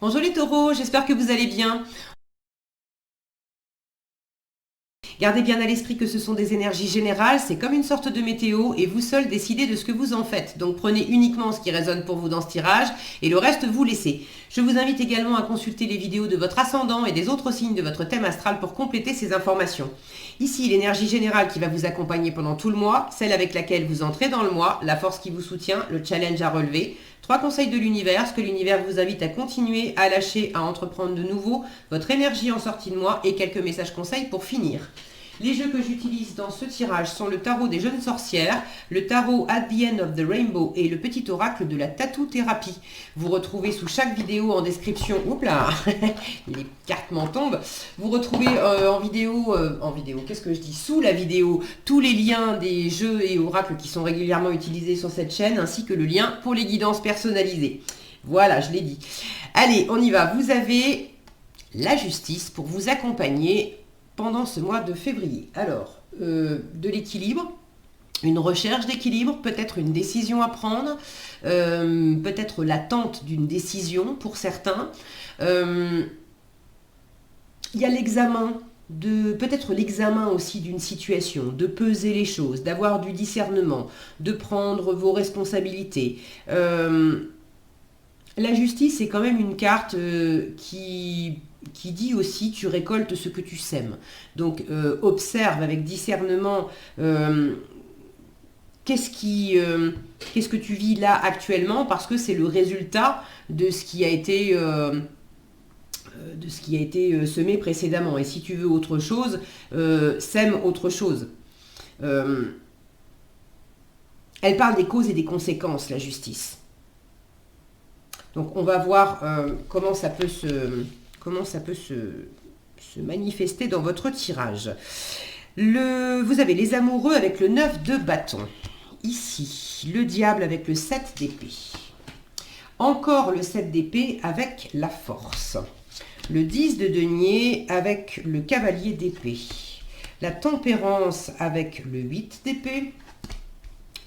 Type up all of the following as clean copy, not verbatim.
Bonjour les taureaux, j'espère que vous allez bien. Gardez bien à l'esprit que ce sont des énergies générales, c'est comme une sorte de météo et vous seuls décidez de ce que vous en faites. Donc prenez uniquement ce qui résonne pour vous dans ce tirage et le reste vous laissez. Je vous invite également à consulter les vidéos de votre ascendant et des autres signes de votre thème astral pour compléter ces informations. Ici, l'énergie générale qui va vous accompagner pendant tout le mois, celle avec laquelle vous entrez dans le mois, la force qui vous soutient, le challenge à relever, 3 conseils de l'univers, ce que l'univers vous invite à continuer, à lâcher, à entreprendre de nouveau, votre énergie en sortie de mois et quelques messages conseils pour finir. Les jeux que j'utilise dans ce tirage sont le tarot des jeunes sorcières, le tarot At the End of the Rainbow et le petit oracle de la tattoo thérapie. Vous retrouvez sous chaque vidéo en description, oups là, les cartes m'en tombent, vous retrouvez qu'est-ce que je dis, sous la vidéo, tous les liens des jeux et oracles qui sont régulièrement utilisés sur cette chaîne, ainsi que le lien pour les guidances personnalisées. Voilà, je l'ai dit. Allez, on y va. Vous avez la justice pour vous accompagner pendant ce mois de février. Alors, de l'équilibre, une recherche d'équilibre, peut-être une décision à prendre, peut-être l'attente d'une décision pour certains. Il y a l'examen, peut-être l'examen aussi d'une situation, de peser les choses, d'avoir du discernement, de prendre vos responsabilités. La justice est quand même une carte qui dit aussi tu récoltes ce que tu sèmes. Donc observe avec discernement qu'est-ce que tu vis là actuellement parce que c'est le résultat de ce qui a été semé précédemment. Et si tu veux autre chose, sème autre chose. Elle parle des causes et des conséquences, la justice. Donc on va voir comment ça peut se manifester dans votre tirage. Vous avez les amoureux avec le 9 de bâton. Ici, le diable avec le 7 d'épée. Encore le 7 d'épée avec la force. Le 10 de denier avec le cavalier d'épée. La tempérance avec le 8 d'épée.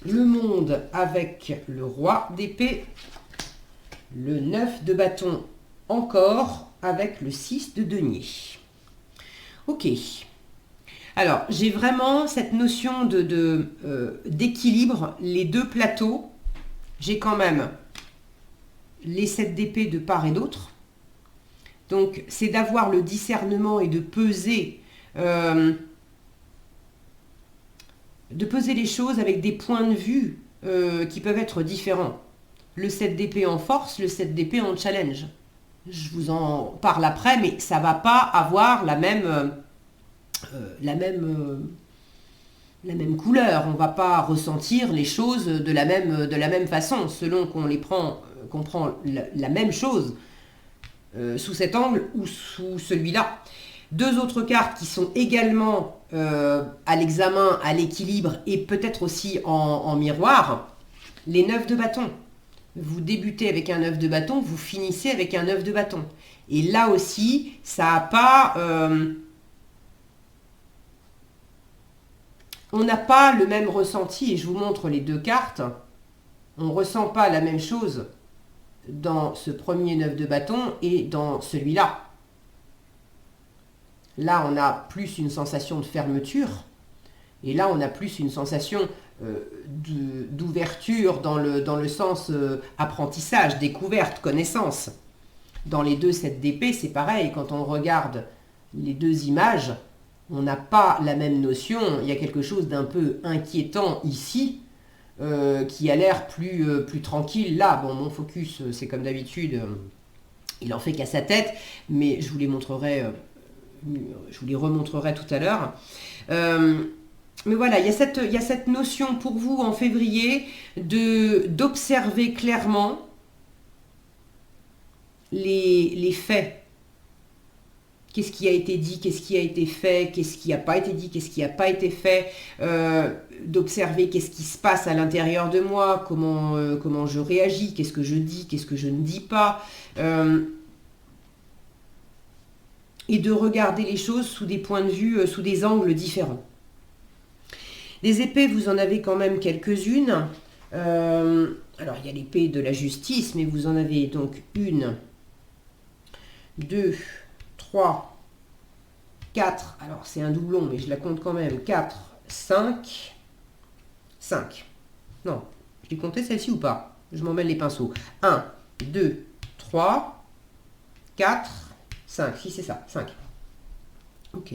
Le monde avec le roi d'épée. Le 9 de bâton encore avec le 6 de denier. Ok. Alors, j'ai vraiment cette notion d'équilibre, les deux plateaux. J'ai quand même les 7 d'épée de part et d'autre. Donc, c'est d'avoir le discernement et de peser les choses avec des points de vue qui peuvent être différents. Le 7 d'épée en force, le 7 d'épée en challenge. Je vous en parle après, mais ça ne va pas avoir la même couleur. On ne va pas ressentir les choses de la même façon, selon qu'on prend la même chose sous cet angle ou sous celui-là. Deux autres cartes qui sont également à l'examen, à l'équilibre et peut-être aussi en miroir, les 9 de bâton. Vous débutez avec un 9 de bâton, vous finissez avec un 9 de bâton. Et là aussi, ça n'a pas... on n'a pas le même ressenti, et je vous montre les deux cartes. On ne ressent pas la même chose dans ce premier 9 de bâton et dans celui-là. Là, on a plus une sensation de fermeture. Et là, on a plus une sensation d'ouverture dans le sens apprentissage, découverte, connaissance. Dans les deux 7 d'épée, c'est pareil. Quand on regarde les deux images, on n'a pas la même notion. Il y a quelque chose d'un peu inquiétant ici qui a l'air plus tranquille là. Bon, mon focus, c'est comme d'habitude, il en fait qu'à sa tête, mais je vous les remontrerai tout à l'heure. Mais voilà, il y a cette notion pour vous en février d'observer clairement les faits. Qu'est-ce qui a été dit, qu'est-ce qui a été fait, qu'est-ce qui n'a pas été dit, qu'est-ce qui n'a pas été fait, d'observer qu'est-ce qui se passe à l'intérieur de moi, comment je réagis, qu'est-ce que je dis, qu'est-ce que je ne dis pas, et de regarder les choses sous des points de vue, sous des angles différents. Des épées, vous en avez quand même quelques-unes. Alors, il y a l'épée de la justice, mais vous en avez donc une 2, 3, 4. Alors, c'est un doublon, mais je la compte quand même. 4, 5, 5. Non, je l'ai compté celle-ci ou pas? Je m'en mêle les pinceaux. 1, 2, 3, 4, 5. Si, c'est ça, 5. Ok.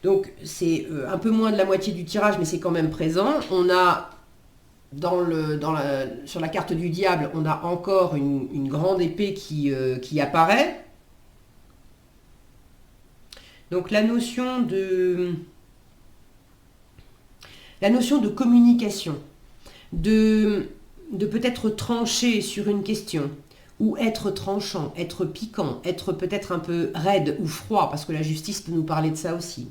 Donc, c'est un peu moins de la moitié du tirage, mais c'est quand même présent. On a, sur la carte du diable, on a encore une grande épée qui apparaît. Donc, la notion de communication, de peut-être trancher sur une question, ou être tranchant, être piquant, être peut-être un peu raide ou froid, parce que la justice peut nous parler de ça aussi.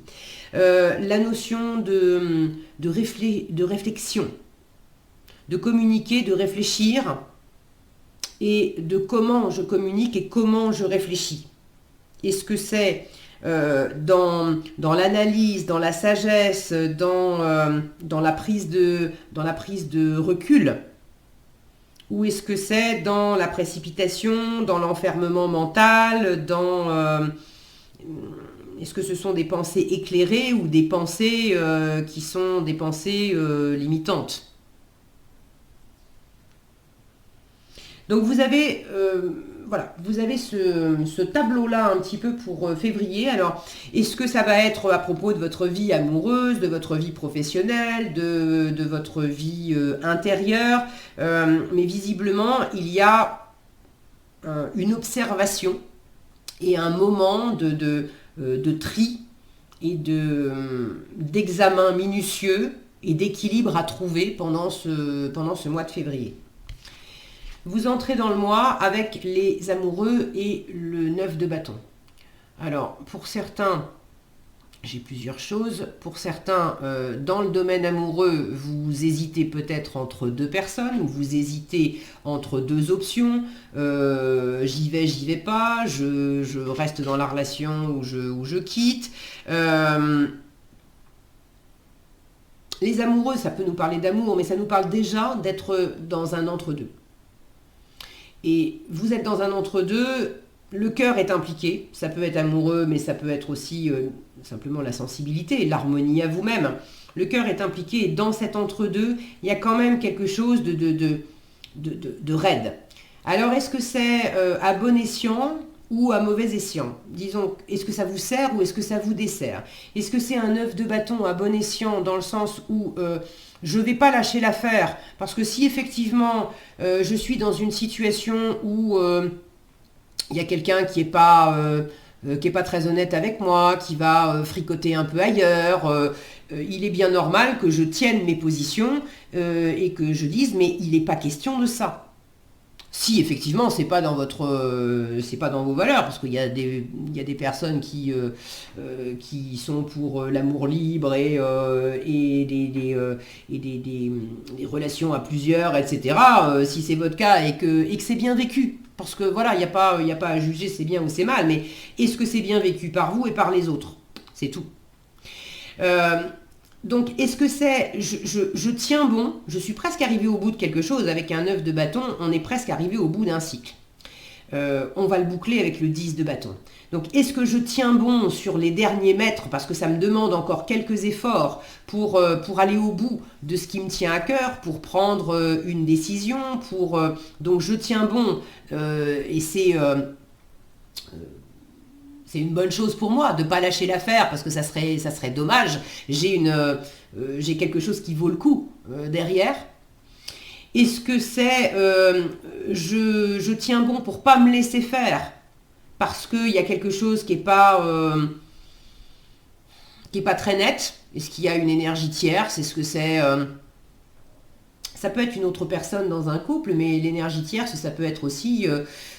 La notion de réflexion, de communiquer, de réfléchir, et de comment je communique et comment je réfléchis. Est-ce que c'est dans l'analyse, dans la sagesse, dans la prise de recul, ou est-ce que c'est dans la précipitation, dans l'enfermement mental, est-ce que ce sont des pensées éclairées ou des pensées qui sont des pensées limitantes? Donc vous avez, voilà, vous avez ce tableau-là un petit peu pour février. Alors, est-ce que ça va être à propos de votre vie amoureuse, de votre vie professionnelle, de votre vie intérieure? Mais visiblement, il y a une observation et un moment de tri et d'examen minutieux et d'équilibre à trouver pendant ce mois de février. Vous entrez dans le mois avec les amoureux et le 9 de bâton. Alors, pour certains, j'ai plusieurs choses. Pour certains, dans le domaine amoureux, vous hésitez peut-être entre deux personnes, ou vous hésitez entre deux options. J'y vais pas, je reste dans la relation ou je quitte. Les amoureux, ça peut nous parler d'amour, mais ça nous parle déjà d'être dans un entre-deux. Et vous êtes dans un entre-deux, le cœur est impliqué, ça peut être amoureux, mais ça peut être aussi simplement la sensibilité, l'harmonie à vous-même. Le cœur est impliqué et dans cet entre-deux, il y a quand même quelque chose de raide. Alors, est-ce que c'est à bon escient ou à mauvais escient? Disons, est-ce que ça vous sert ou est-ce que ça vous dessert? Est-ce que c'est un 9 de bâton à bon escient dans le sens où je ne vais pas lâcher l'affaire? Parce que si effectivement je suis dans une situation où il y a quelqu'un qui n'est pas très honnête avec moi, qui va fricoter un peu ailleurs, il est bien normal que je tienne mes positions et que je dise mais il n'est pas question de ça. Si effectivement c'est pas dans vos valeurs, parce qu'il y a des personnes qui sont pour l'amour libre et des relations à plusieurs, etc. Si c'est votre cas et que c'est bien vécu, parce que voilà, il n'y a pas à juger c'est bien ou c'est mal, mais est-ce que c'est bien vécu par vous et par les autres? C'est tout. Donc, est-ce que c'est, je tiens bon, je suis presque arrivé au bout de quelque chose, avec un 9 de bâton, on est presque arrivé au bout d'un cycle. On va le boucler avec le 10 de bâton. Donc, est-ce que je tiens bon sur les derniers mètres, parce que ça me demande encore quelques efforts pour aller au bout de ce qui me tient à cœur, pour prendre une décision, donc je tiens bon, et c'est une bonne chose pour moi de ne pas lâcher l'affaire parce que ça serait dommage. J'ai quelque chose qui vaut le coup derrière. Est-ce que c'est je tiens bon pour pas me laisser faire parce qu'il y a quelque chose qui est pas très net? Est-ce qu'il y a une énergie tierce? Est-ce que c'est ça peut être une autre personne dans un couple, mais l'énergie tierce, ça peut être aussi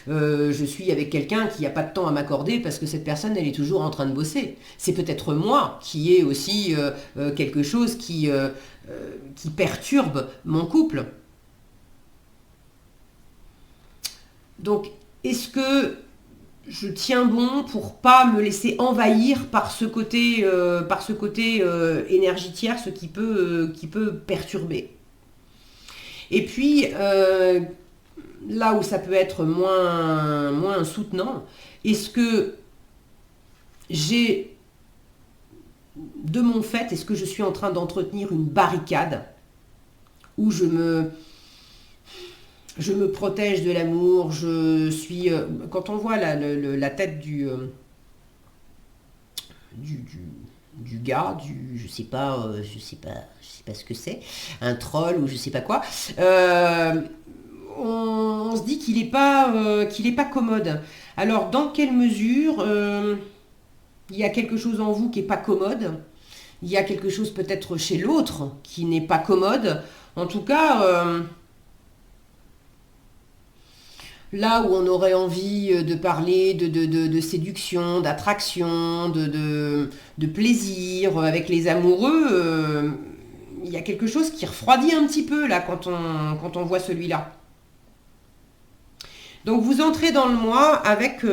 je suis avec quelqu'un qui n'a pas de temps à m'accorder parce que cette personne, elle est toujours en train de bosser. C'est peut-être moi qui ai aussi quelque chose qui perturbe mon couple. Donc, est-ce que je tiens bon pour pas me laisser envahir par ce côté énergie tierce qui peut perturber? Et puis, là où ça peut être moins soutenant, est-ce que j'ai de mon fait, est-ce que je suis en train d'entretenir une barricade où je me protège de l'amour, je suis... quand on voit la tête du gars, je sais pas ce que c'est, un troll ou je sais pas quoi, on se dit qu'il est pas commode. Alors, dans quelle mesure il y a quelque chose en vous qui est pas commode? Il y a quelque chose peut-être chez l'autre qui n'est pas commode. En tout cas, là où on aurait envie de parler de séduction, d'attraction, de plaisir avec les amoureux, il y a quelque chose qui refroidit un petit peu là quand on voit celui-là. Donc vous entrez dans le mois avec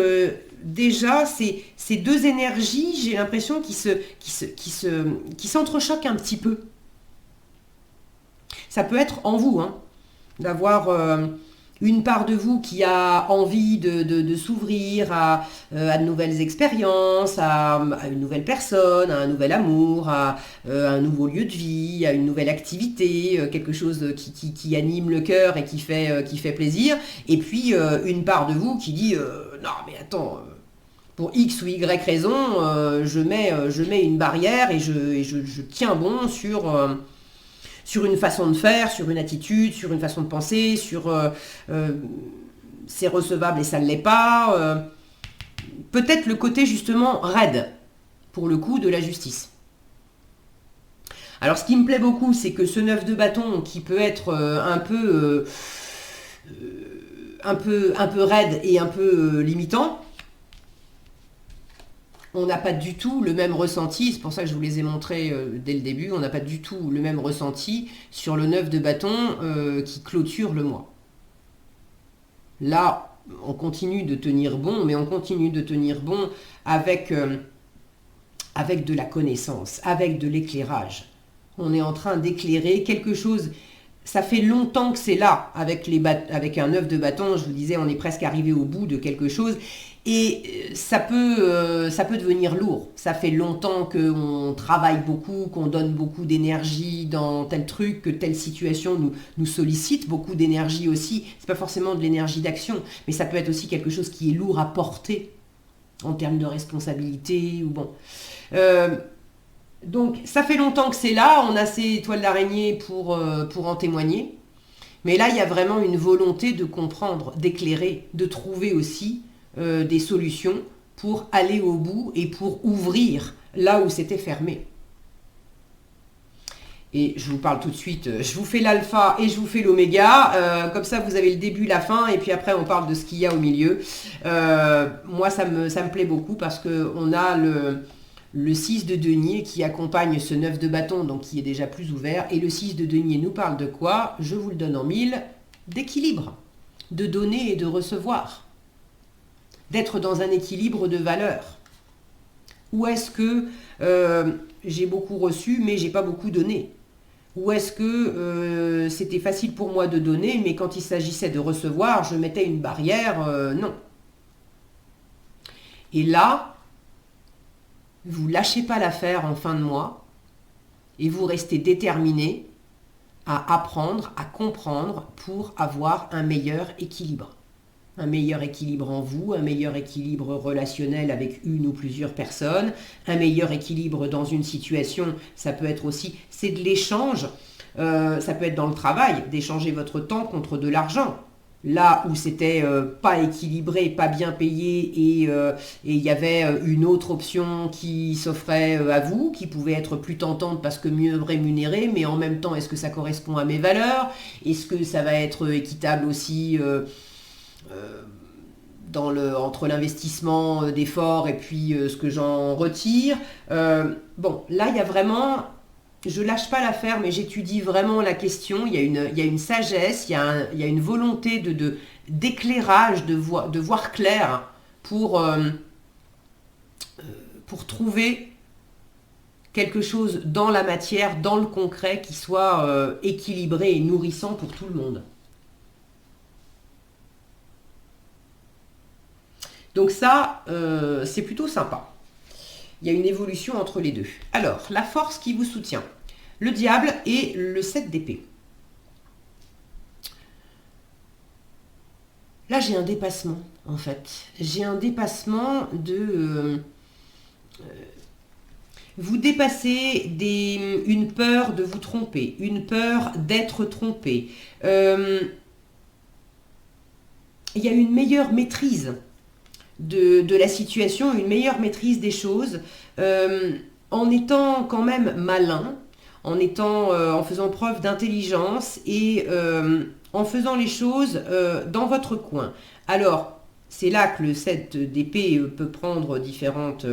déjà ces deux énergies, j'ai l'impression qui s'entrechoquent un petit peu. Ça peut être en vous, hein, d'avoir une part de vous qui a envie de s'ouvrir à de nouvelles expériences, à une nouvelle personne, à un nouvel amour, à un nouveau lieu de vie, à une nouvelle activité, quelque chose qui anime le cœur et qui fait plaisir. Et puis une part de vous qui dit non mais attends, pour X ou Y raison, je mets une barrière et je tiens bon sur une façon de faire, sur une attitude, sur une façon de penser, sur c'est recevable et ça ne l'est pas. Peut-être le côté justement raide, pour le coup, de la justice. Alors ce qui me plaît beaucoup, c'est que ce 9 de bâton qui peut être un peu raide et un peu limitant, on n'a pas du tout le même ressenti, c'est pour ça que je vous les ai montrés dès le début, on n'a pas du tout le même ressenti sur le 9 de bâton qui clôture le mois. Là, on continue de tenir bon, mais on continue de tenir bon avec de la connaissance, avec de l'éclairage. On est en train d'éclairer quelque chose. Ça fait longtemps que c'est là, avec un 9 de bâton, je vous disais, on est presque arrivé au bout de quelque chose. Et ça peut devenir lourd. Ça fait longtemps qu'on travaille beaucoup, qu'on donne beaucoup d'énergie dans tel truc, que telle situation nous sollicite beaucoup d'énergie aussi. C'est pas forcément de l'énergie d'action, mais ça peut être aussi quelque chose qui est lourd à porter en termes de responsabilité ou bon. Donc ça fait longtemps que c'est là. On a ces étoiles d'araignée pour en témoigner. Mais là, il y a vraiment une volonté de comprendre, d'éclairer, de trouver aussi des solutions pour aller au bout et pour ouvrir là où c'était fermé. Et je vous parle tout de suite, je vous fais l'alpha et je vous fais l'oméga, comme ça vous avez le début, la fin, et puis après on parle de ce qu'il y a au milieu. Moi ça me plaît beaucoup parce qu'on a le 6 de denier qui accompagne ce 9 de bâton, donc qui est déjà plus ouvert, et le 6 de denier nous parle de quoi? Je vous le donne en mille, d'équilibre, de donner et de recevoir. D'être dans un équilibre de valeurs. Ou est-ce que j'ai beaucoup reçu mais j'ai pas beaucoup donné? Ou est-ce que c'était facile pour moi de donner mais quand il s'agissait de recevoir, je mettais une barrière? Non. Et là, vous lâchez pas l'affaire en fin de mois et vous restez déterminé à apprendre, à comprendre pour avoir un meilleur équilibre. Un meilleur équilibre en vous, un meilleur équilibre relationnel avec une ou plusieurs personnes, un meilleur équilibre dans une situation, ça peut être aussi, c'est de l'échange, ça peut être dans le travail, d'échanger votre temps contre de l'argent. Là où c'était pas équilibré, pas bien payé et il y avait une autre option qui s'offrait à vous, qui pouvait être plus tentante parce que mieux rémunérée, mais en même temps, est-ce que ça correspond à mes valeurs? Est-ce que ça va être équitable aussi entre l'investissement d'efforts et puis ce que j'en retire. Bon, là, il y a vraiment... Je lâche pas l'affaire, mais j'étudie vraiment la question. Il y a une sagesse, il y a une volonté d'éclairage, de voir clair pour trouver quelque chose dans la matière, dans le concret, qui soit équilibré et nourrissant pour tout le monde. Donc ça, c'est plutôt sympa. Il y a une évolution entre les deux. Alors, la force qui vous soutient. Le diable et le 7 d'épée. Là, j'ai un dépassement, en fait. J'ai un dépassement de... vous dépassez une peur de vous tromper, une peur d'être trompé. Il y a une meilleure maîtrise de la situation, une meilleure maîtrise des choses, en étant quand même malin, en faisant preuve d'intelligence et en faisant les choses dans votre coin. Alors, c'est là que le 7 d'épée peut prendre différentes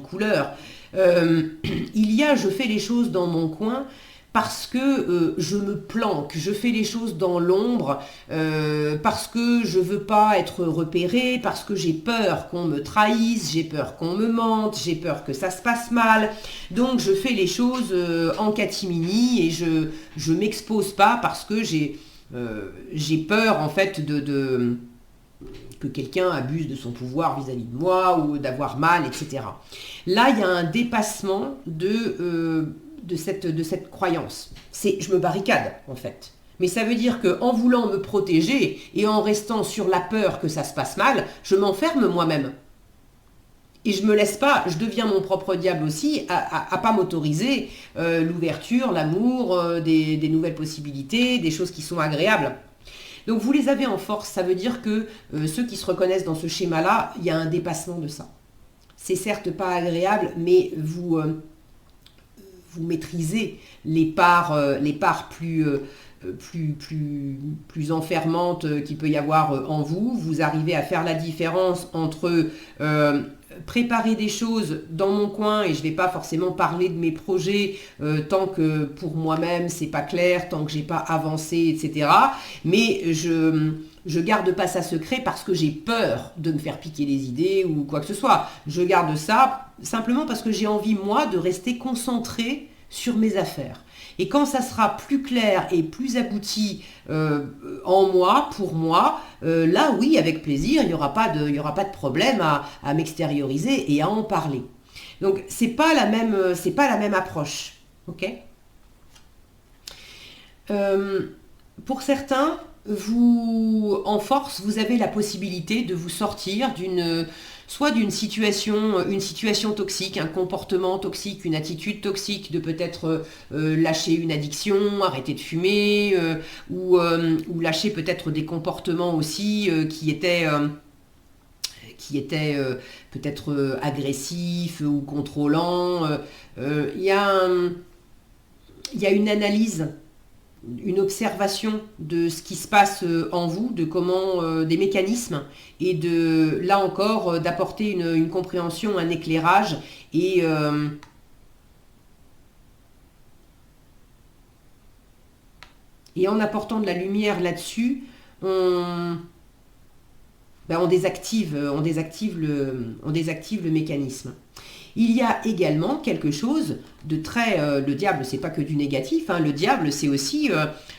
couleurs. Il y a, je fais les choses dans mon coin parce que je me planque, je fais les choses dans l'ombre, parce que je veux pas être repérée, parce que j'ai peur qu'on me trahisse, j'ai peur qu'on me mente, j'ai peur que ça se passe mal. Donc je fais les choses en catimini et je m'expose pas parce que j'ai peur en fait que quelqu'un abuse de son pouvoir vis-à-vis de moi ou d'avoir mal, etc. Là, il y a un dépassement de cette croyance. Je me barricade, en fait. Mais ça veut dire qu'en voulant me protéger et en restant sur la peur que ça se passe mal, je m'enferme moi-même. Et je me laisse pas, je deviens mon propre diable aussi, à pas m'autoriser l'ouverture, l'amour, des nouvelles possibilités, des choses qui sont agréables. Donc vous les avez en force, ça veut dire que ceux qui se reconnaissent dans ce schéma-là, il y a un dépassement de ça. C'est certes pas agréable, mais vous maîtrisez les parts plus enfermantes qu'il peut y avoir en vous. Vous arrivez à faire la différence entre préparer des choses dans mon coin et je ne vais pas forcément parler de mes projets tant que pour moi-même c'est pas clair, tant que j'ai pas avancé, etc. Mais je garde pas ça secret parce que j'ai peur de me faire piquer les idées ou quoi que ce soit. Je garde ça simplement parce que j'ai envie, moi, de rester concentrée sur mes affaires. Et quand ça sera plus clair et plus abouti en moi, pour moi, là, oui, avec plaisir, il n'y aura pas de problème à m'extérioriser et à en parler. Donc, c'est pas la même approche. Ok ? Pour certains, en force, vous avez la possibilité de vous sortir soit d'une situation toxique, un comportement toxique, une attitude toxique, de peut-être lâcher une addiction, arrêter de fumer, ou lâcher peut-être des comportements aussi qui étaient peut-être agressifs ou contrôlants. Il y a une analyse, une observation de ce qui se passe en vous, de comment des mécanismes et là encore d'apporter une compréhension, un éclairage et en apportant de la lumière là-dessus, on désactive le mécanisme. Il y a également quelque chose de très... le diable, c'est pas que du négatif, hein, le diable, c'est aussi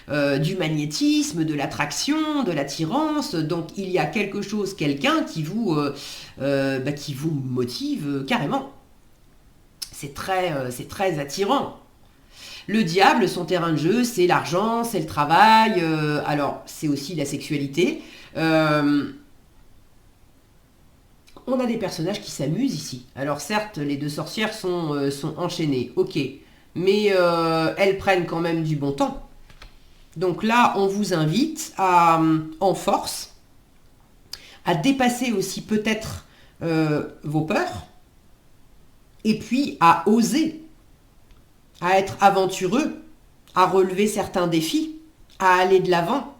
du magnétisme, de l'attraction, de l'attirance. Donc, il y a quelque chose, quelqu'un qui vous motive carrément. C'est très attirant. Le diable, son terrain de jeu, c'est l'argent, c'est le travail. Alors, c'est aussi la sexualité. On a des personnages qui s'amusent ici. Alors certes, les deux sorcières sont enchaînées, ok. Mais elles prennent quand même du bon temps. Donc là, on vous invite en force, à dépasser aussi peut-être vos peurs, et puis à oser, à être aventureux, à relever certains défis, à aller de l'avant.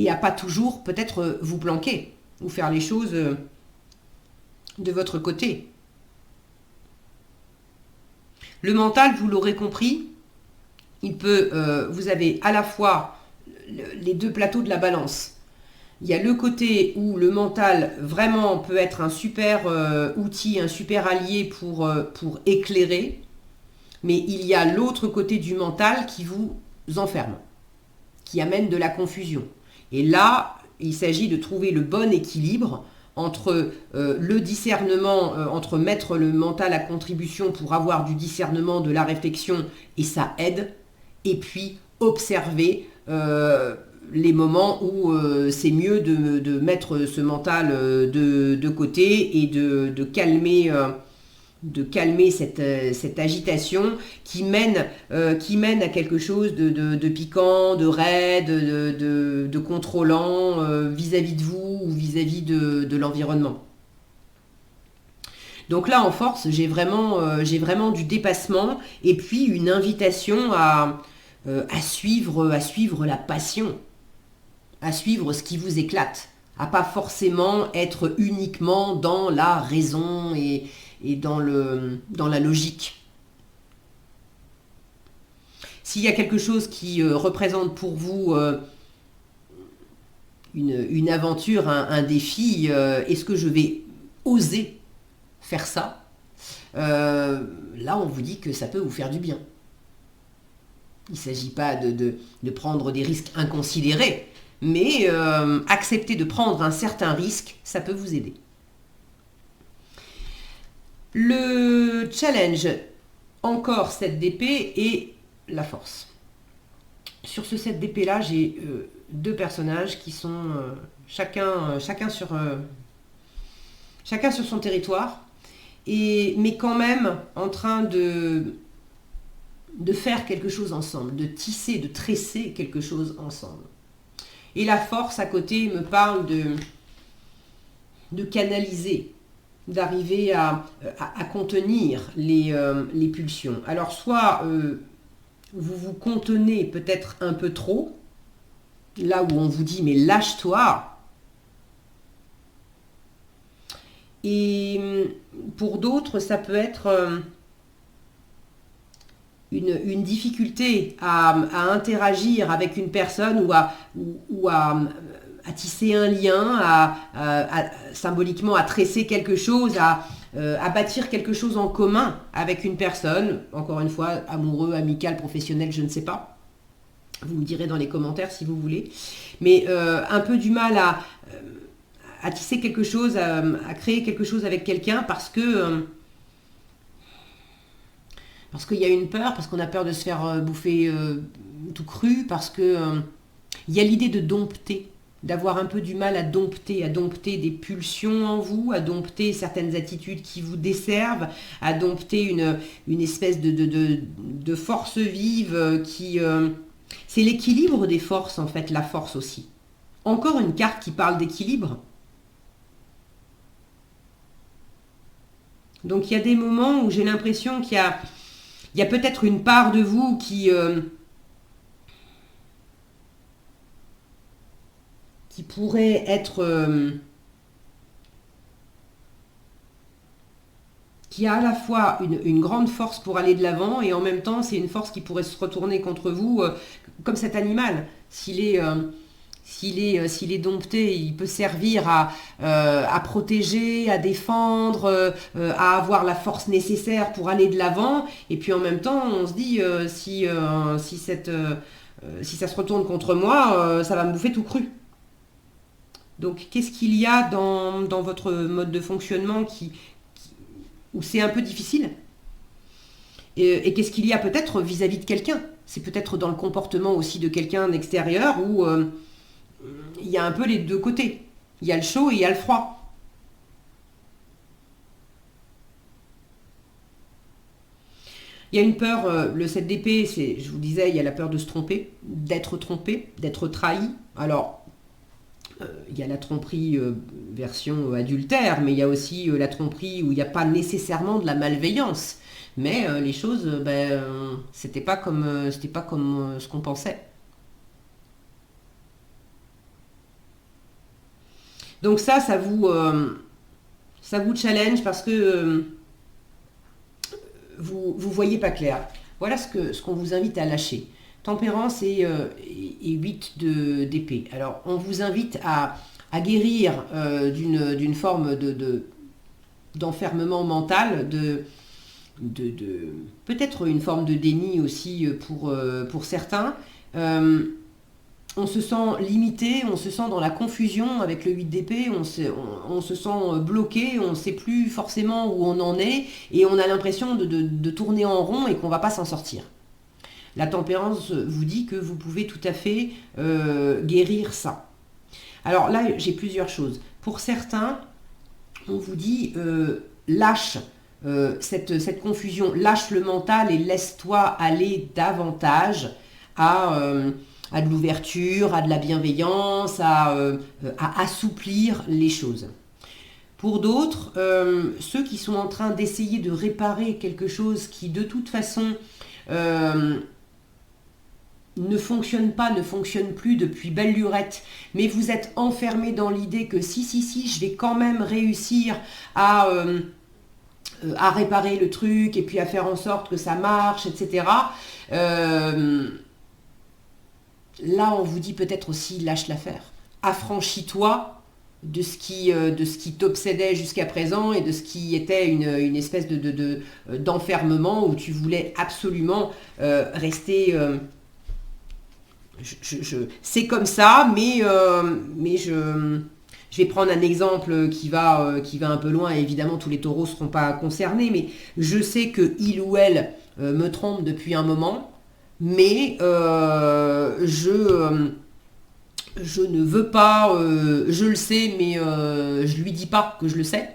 Et à pas toujours peut-être vous planquer ou faire les choses de votre côté. Le mental, vous l'aurez compris, vous avez à la fois les deux plateaux de la balance. Il y a le côté où le mental vraiment peut être un super outil, un super allié pour éclairer, mais il y a l'autre côté du mental qui vous enferme, qui amène de la confusion. Et là, Il s'agit de trouver le bon équilibre entre le discernement, entre mettre le mental à contribution pour avoir du discernement, de la réflexion, et ça aide, et puis observer les moments où c'est mieux de mettre ce mental de côté et de calmer cette agitation qui mène à quelque chose de piquant, de raide, de contrôlant vis-à-vis de vous ou vis-à-vis de l'environnement. Donc là, en force, j'ai vraiment du dépassement et puis une invitation à suivre la passion, à suivre ce qui vous éclate, à pas forcément être uniquement dans la raison et dans la logique. S'il y a quelque chose qui représente pour vous une aventure, un défi, est-ce que je vais oser faire ça? Là, on vous dit que ça peut vous faire du bien. Il ne s'agit pas de prendre des risques inconsidérés, mais accepter de prendre un certain risque, ça peut vous aider. Le challenge, encore 7 d'épée et la force. Sur ce 7 d'épée là, j'ai deux personnages qui sont chacun sur son territoire, mais quand même en train de faire quelque chose ensemble, de tisser, de tresser quelque chose ensemble. Et la force à côté me parle de canaliser, d'arriver à contenir les pulsions. Alors soit vous vous contenez peut-être un peu trop, là où on vous dit mais lâche-toi. Et pour d'autres, ça peut être une difficulté à interagir avec une personne ou à tisser un lien, symboliquement à tresser quelque chose, à bâtir quelque chose en commun avec une personne, encore une fois, amoureux, amical, professionnel, je ne sais pas. Vous me direz dans les commentaires si vous voulez. Mais un peu du mal à tisser quelque chose, à créer quelque chose avec quelqu'un parce qu'il y a une peur, parce qu'on a peur de se faire bouffer tout cru, parce que il y a l'idée de dompter, d'avoir un peu du mal à dompter des pulsions en vous, à dompter certaines attitudes qui vous desservent, à dompter une espèce de force vive qui... c'est l'équilibre des forces en fait, la force aussi. Encore une carte qui parle d'équilibre. Donc il y a des moments où j'ai l'impression qu'il y a peut-être une part de vous qui pourrait être... qui a à la fois une grande force pour aller de l'avant et en même temps c'est une force qui pourrait se retourner contre vous comme cet animal. S'il est dompté, il peut servir à protéger, à défendre, à avoir la force nécessaire pour aller de l'avant. Et puis en même temps, on se dit, si ça se retourne contre moi, ça va me bouffer tout cru. Donc qu'est-ce qu'il y a dans votre mode de fonctionnement où c'est un peu difficile et qu'est-ce qu'il y a peut-être vis-à-vis de quelqu'un? C'est peut-être dans le comportement aussi de quelqu'un d'extérieur où... il y a un peu les deux côtés. Il y a le chaud et il y a le froid. Il y a une peur, le 7 d'épée, je vous disais, il y a la peur de se tromper, d'être trompé, d'être trahi. Alors, il y a la tromperie version adultère, mais il y a aussi la tromperie où il n'y a pas nécessairement de la malveillance. Mais les choses, c'était pas comme ce qu'on pensait. Donc ça vous challenge parce que vous voyez pas clair. Voilà ce qu'on vous invite à lâcher. Tempérance et 8 d'épée. Alors on vous invite à guérir d'une forme d'enfermement mental, peut-être une forme de déni aussi pour certains. on se sent limité, on se sent dans la confusion avec le 8 d'épée, on se sent bloqué, on ne sait plus forcément où on en est, et on a l'impression de tourner en rond et qu'on ne va pas s'en sortir. La tempérance vous dit que vous pouvez tout à fait guérir ça. Alors là, j'ai plusieurs choses. Pour certains, on vous dit lâche cette confusion, lâche le mental et laisse-toi aller davantage à de l'ouverture, à de la bienveillance, à assouplir les choses. Pour d'autres, ceux qui sont en train d'essayer de réparer quelque chose qui de toute façon ne fonctionne pas, ne fonctionne plus depuis belle lurette, mais vous êtes enfermé dans l'idée que si, je vais quand même réussir à réparer le truc et puis à faire en sorte que ça marche, etc. Là, on vous dit peut-être aussi lâche l'affaire. Affranchis-toi de ce qui t'obsédait jusqu'à présent et de ce qui était une espèce d'enfermement où tu voulais absolument rester... c'est comme ça, mais je vais prendre un exemple qui va un peu loin. Évidemment, tous les taureaux ne seront pas concernés, mais je sais que il ou elle me trompe depuis un moment, mais je ne veux pas, je le sais, mais je lui dis pas que je le sais.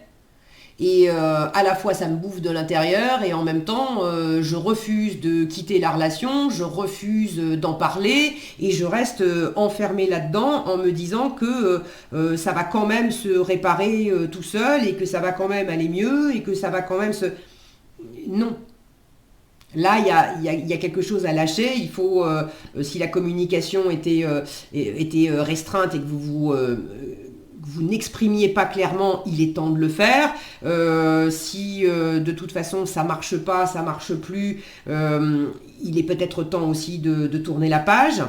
Et à la fois ça me bouffe de l'intérieur et en même temps je refuse de quitter la relation, je refuse d'en parler et je reste enfermée là-dedans en me disant que ça va quand même se réparer tout seul et que ça va quand même aller mieux et que ça va quand même se... Non. Là, il y a quelque chose à lâcher. Il faut, si la communication était restreinte et que vous n'exprimiez pas clairement, il est temps de le faire. Si de toute façon ça marche pas, ça marche plus, il est peut-être temps aussi de tourner la page.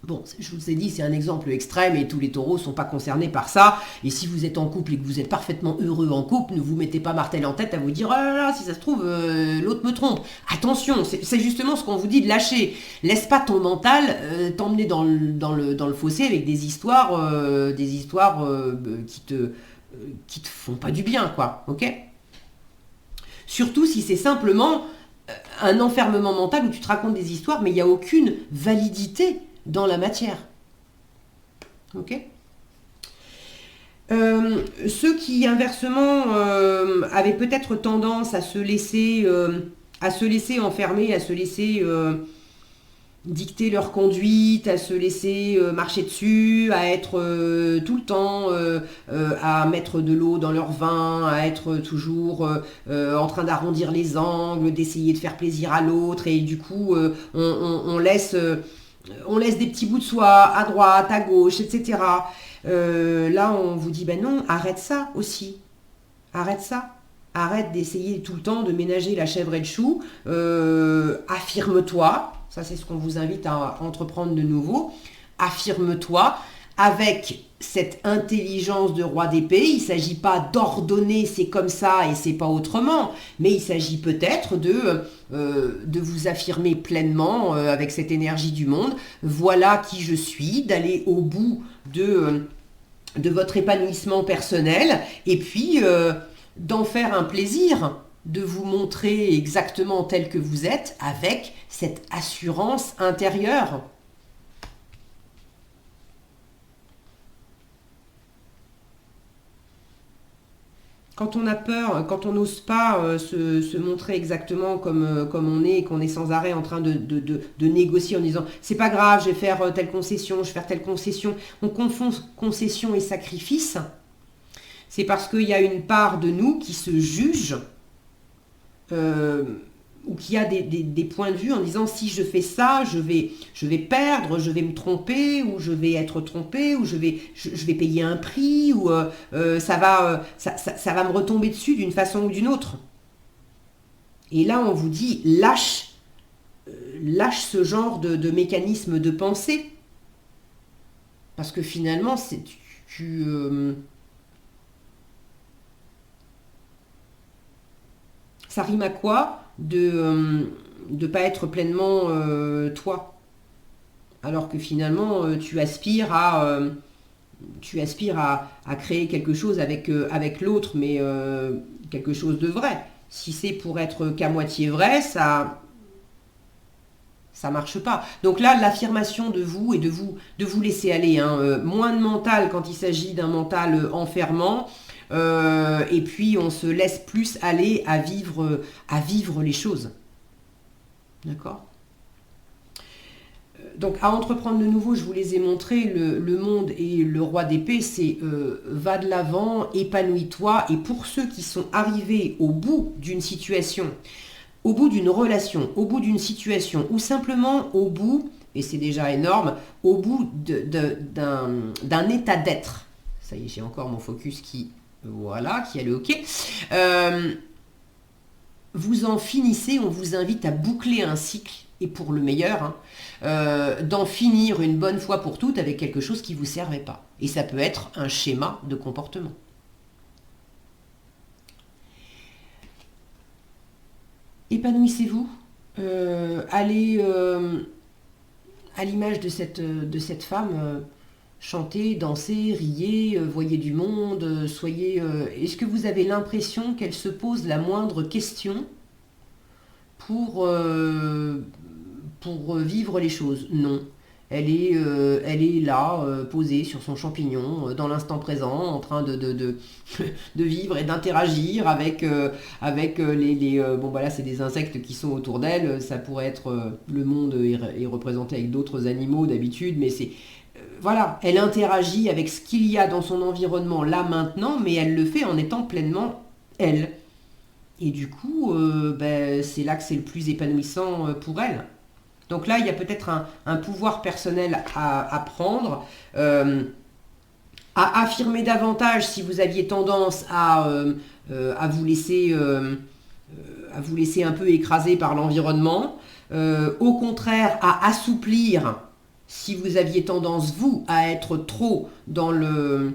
Bon, je vous ai dit, c'est un exemple extrême et tous les taureaux ne sont pas concernés par ça. Et si vous êtes en couple et que vous êtes parfaitement heureux en couple, ne vous mettez pas martel en tête à vous dire « Oh là là, si ça se trouve, l'autre me trompe ». Attention, c'est justement ce qu'on vous dit de lâcher. Laisse pas ton mental t'emmener dans le fossé avec des histoires qui te font pas du bien, quoi. Ok ? Surtout si c'est simplement un enfermement mental où tu te racontes des histoires, mais il n'y a aucune validité dans la matière. Ok ? Ceux qui inversement avaient peut-être tendance à se laisser enfermer, à se laisser dicter leur conduite, à se laisser marcher dessus, à être tout le temps, à mettre de l'eau dans leur vin, à être toujours en train d'arrondir les angles, d'essayer de faire plaisir à l'autre, et du coup on laisse des petits bouts de soi à droite, à gauche, etc. Là, on vous dit, ben non, arrête ça aussi. Arrête ça. Arrête d'essayer tout le temps de ménager la chèvre et le chou. Affirme-toi. Ça, c'est ce qu'on vous invite à entreprendre de nouveau. Affirme-toi avec cette intelligence de roi d'épée. Il ne s'agit pas d'ordonner c'est comme ça et c'est pas autrement, mais il s'agit peut-être de vous affirmer pleinement avec cette énergie du monde. Voilà qui je suis, d'aller au bout de votre épanouissement personnel et puis d'en faire un plaisir, de vous montrer exactement tel que vous êtes avec cette assurance intérieure. Quand on a peur, quand on n'ose pas se montrer exactement comme on est et qu'on est sans arrêt en train de négocier en disant c'est pas grave, je vais faire telle concession, je vais faire telle concession, on confond concession et sacrifice, c'est parce qu'il y a une part de nous qui se juge ou qui a des points de vue en disant si je fais ça, je vais perdre, je vais me tromper, ou je vais être trompé, ou je vais payer un prix, ou ça va me retomber dessus d'une façon ou d'une autre. Et là, on vous dit lâche ce genre de mécanisme de pensée. Parce que finalement, ça rime à quoi de ne pas être pleinement toi, alors que finalement tu aspires à créer quelque chose avec l'autre, mais quelque chose de vrai. Si c'est pour être qu'à moitié vrai, ça marche pas. Donc là, l'affirmation de vous et de vous laisser aller, hein, moins de mental quand il s'agit d'un mental enfermant, et puis on se laisse plus aller à vivre les choses. D'accord ? Donc à entreprendre de nouveau, je vous les ai montrés, le monde et le roi d'épée, c'est va de l'avant, épanouis-toi. Et pour ceux qui sont arrivés au bout d'une situation, au bout d'une relation, au bout d'une situation, ou simplement au bout, et c'est déjà énorme, au bout d'un état d'être. Ça y est, j'ai encore mon focus qui a le OK. Vous en finissez, on vous invite à boucler un cycle, et pour le meilleur, hein, d'en finir une bonne fois pour toutes avec quelque chose qui ne vous servait pas. Et ça peut être un schéma de comportement. Épanouissez-vous, allez à l'image de cette femme, chantez, dansez, riez, voyez du monde, soyez... Est-ce que vous avez l'impression qu'elle se pose la moindre question pour vivre les choses? Non. Elle est là, posée sur son champignon, dans l'instant présent, en train de vivre et d'interagir avec bon bah là c'est des insectes qui sont autour d'elle, ça pourrait être le monde est représenté avec d'autres animaux d'habitude, mais c'est voilà, elle interagit avec ce qu'il y a dans son environnement là maintenant, mais elle le fait en étant pleinement elle. Et du coup, c'est là que c'est le plus épanouissant pour elle. Donc là, il y a peut-être un pouvoir personnel à prendre, à affirmer davantage si vous aviez tendance à vous laisser un peu écraser par l'environnement. Au contraire, à assouplir si vous aviez tendance, vous, à être trop dans le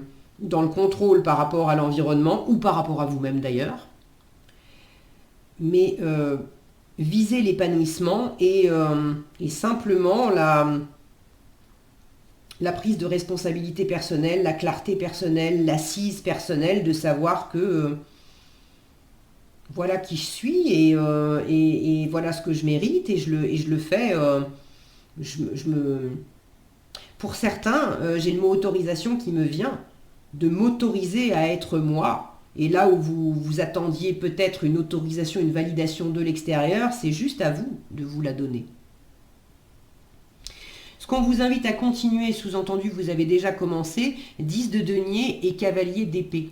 contrôle par rapport à l'environnement ou par rapport à vous-même d'ailleurs. Mais viser l'épanouissement et simplement la prise de responsabilité personnelle, la clarté personnelle, l'assise personnelle de savoir que voilà qui je suis et voilà ce que je mérite et je le fais. Pour certains, j'ai le mot autorisation qui me vient, de m'autoriser à être moi. Et là où vous attendiez peut-être une autorisation, une validation de l'extérieur, c'est juste à vous de vous la donner. Ce qu'on vous invite à continuer, sous-entendu, vous avez déjà commencé, 10 de denier et cavalier d'épée.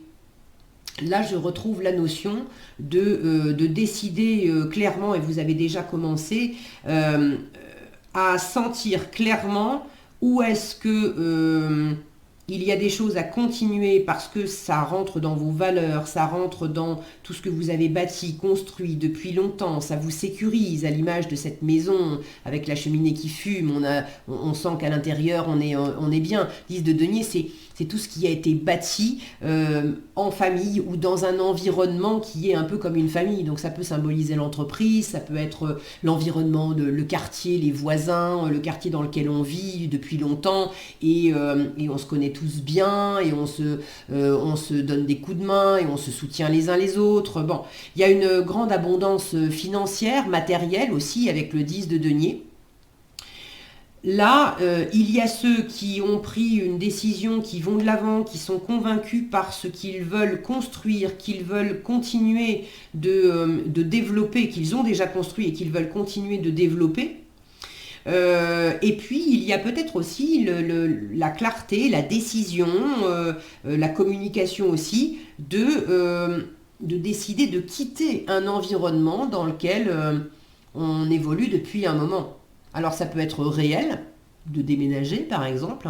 Là, je retrouve la notion de décider clairement, et vous avez déjà commencé, à sentir clairement où est-ce que il y a des choses à continuer parce que ça rentre dans vos valeurs, ça rentre dans tout ce que vous avez bâti, construit depuis longtemps, ça vous sécurise à l'image de cette maison avec la cheminée qui fume, on sent qu'à l'intérieur on est bien. 10 de denier, c'est tout ce qui a été bâti en famille ou dans un environnement qui est un peu comme une famille. Donc ça peut symboliser l'entreprise, ça peut être l'environnement, le quartier, les voisins, le quartier dans lequel on vit depuis longtemps et on se connaît tous bien et on se donne des coups de main et on se soutient les uns les autres. Bon, il y a une grande abondance financière, matérielle aussi avec le 10 de denier. Là, il y a ceux qui ont pris une décision, qui vont de l'avant, qui sont convaincus par ce qu'ils veulent construire, qu'ils veulent continuer de développer, qu'ils ont déjà construit et qu'ils veulent continuer de développer. Et puis, il y a peut-être aussi la clarté, la décision, la communication aussi, de décider de quitter un environnement dans lequel on évolue depuis un moment. Alors ça peut être réel, de déménager par exemple.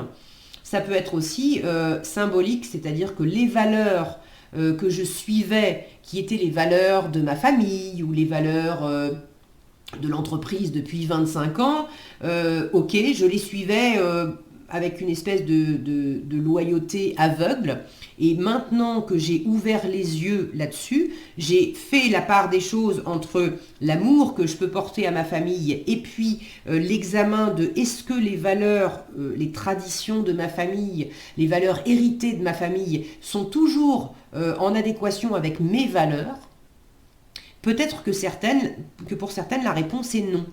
Ça peut être aussi symbolique, c'est-à-dire que les valeurs que je suivais, qui étaient les valeurs de ma famille ou les valeurs de l'entreprise depuis 25 ans, ok, je les suivais avec une espèce de loyauté aveugle. Et maintenant que j'ai ouvert les yeux là-dessus, j'ai fait la part des choses entre l'amour que je peux porter à ma famille et puis l'examen de est-ce que les valeurs, les traditions de ma famille, les valeurs héritées de ma famille sont toujours en adéquation avec mes valeurs. Peut-être que pour certaines, la réponse est non.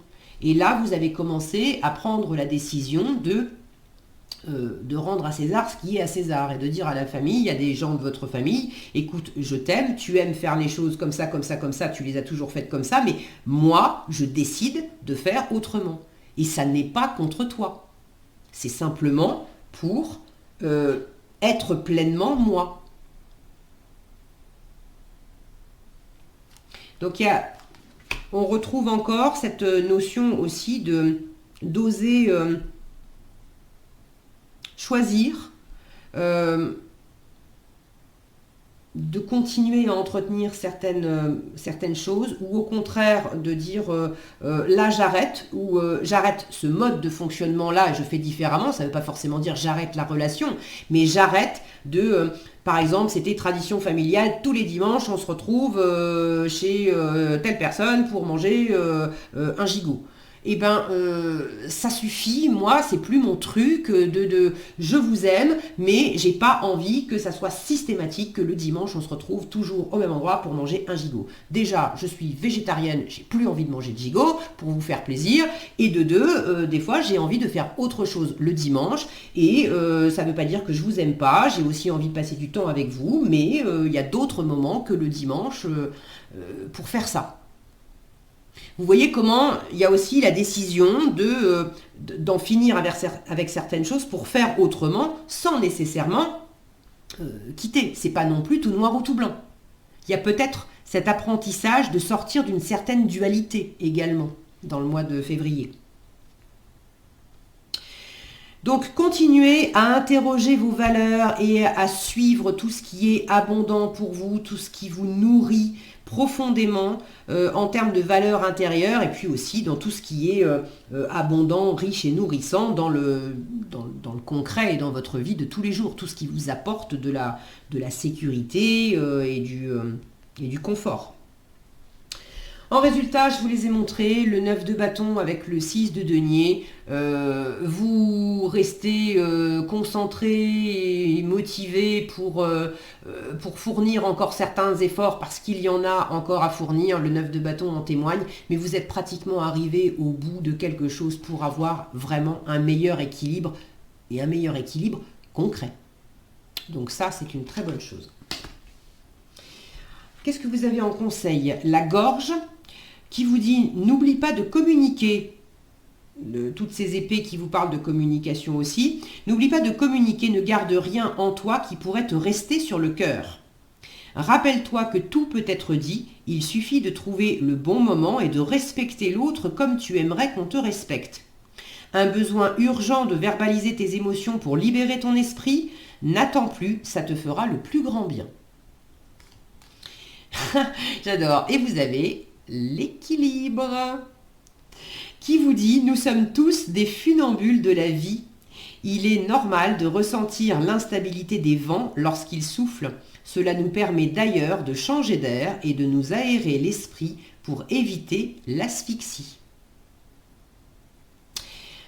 Et là, vous avez commencé à prendre la décision de rendre à César ce qui est à César et de dire à la famille, il y a des gens de votre famille, écoute, je t'aime, tu aimes faire les choses comme ça, comme ça, comme ça, tu les as toujours faites comme ça, mais moi, je décide de faire autrement. Et ça n'est pas contre toi. C'est simplement pour être pleinement moi. Donc on retrouve encore cette notion aussi d'oser choisir, de continuer à entretenir certaines choses, ou au contraire de dire là j'arrête, ou j'arrête ce mode de fonctionnement là et je fais différemment. Ça ne veut pas forcément dire j'arrête la relation, mais j'arrête de... par exemple, c'était tradition familiale, tous les dimanches on se retrouve chez telle personne pour manger un gigot. Eh ben, ça suffit, moi, c'est plus mon truc je vous aime, mais j'ai pas envie que ça soit systématique, que le dimanche, on se retrouve toujours au même endroit pour manger un gigot. Déjà, je suis végétarienne, j'ai plus envie de manger de gigot pour vous faire plaisir, et de deux, des fois, j'ai envie de faire autre chose le dimanche, et ça veut pas dire que je vous aime pas, j'ai aussi envie de passer du temps avec vous, mais il y a d'autres moments que le dimanche pour faire ça. Vous voyez comment il y a aussi la décision d'en finir avec certaines choses pour faire autrement sans nécessairement quitter. C'est pas non plus tout noir ou tout blanc. Il y a peut-être cet apprentissage de sortir d'une certaine dualité également dans le mois de février. Donc continuez à interroger vos valeurs et à suivre tout ce qui est abondant pour vous, tout ce qui vous nourrit profondément en termes de valeurs intérieures, et puis aussi dans tout ce qui est abondant, riche et nourrissant dans le concret et dans votre vie de tous les jours, tout ce qui vous apporte de la sécurité et du confort. En résultat, je vous les ai montrés, le 9 de bâton avec le 6 de denier. Vous restez concentré et motivé pour fournir encore certains efforts parce qu'il y en a encore à fournir. Le 9 de bâton en témoigne, mais vous êtes pratiquement arrivé au bout de quelque chose pour avoir vraiment un meilleur équilibre et un meilleur équilibre concret. Donc ça, c'est une très bonne chose. Qu'est-ce que vous avez en conseil? La gorge qui vous dit n'oublie pas de communiquer, toutes ces épées qui vous parlent de communication aussi, n'oublie pas de communiquer, ne garde rien en toi qui pourrait te rester sur le cœur. Rappelle-toi que tout peut être dit, il suffit de trouver le bon moment et de respecter l'autre comme tu aimerais qu'on te respecte. Un besoin urgent de verbaliser tes émotions pour libérer ton esprit, n'attends plus, ça te fera le plus grand bien. J'adore. Et vous avez l'équilibre qui vous dit nous sommes tous des funambules de la vie. Il est normal de ressentir l'instabilité des vents lorsqu'ils soufflent. Cela nous permet d'ailleurs de changer d'air et de nous aérer l'esprit pour éviter l'asphyxie.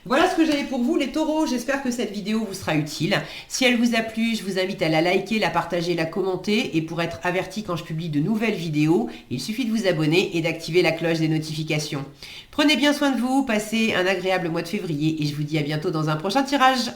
Voilà ce que j'avais pour vous les taureaux, j'espère que cette vidéo vous sera utile. Si elle vous a plu, je vous invite à la liker, la partager, la commenter, et pour être averti quand je publie de nouvelles vidéos, il suffit de vous abonner et d'activer la cloche des notifications. Prenez bien soin de vous, passez un agréable mois de février et je vous dis à bientôt dans un prochain tirage.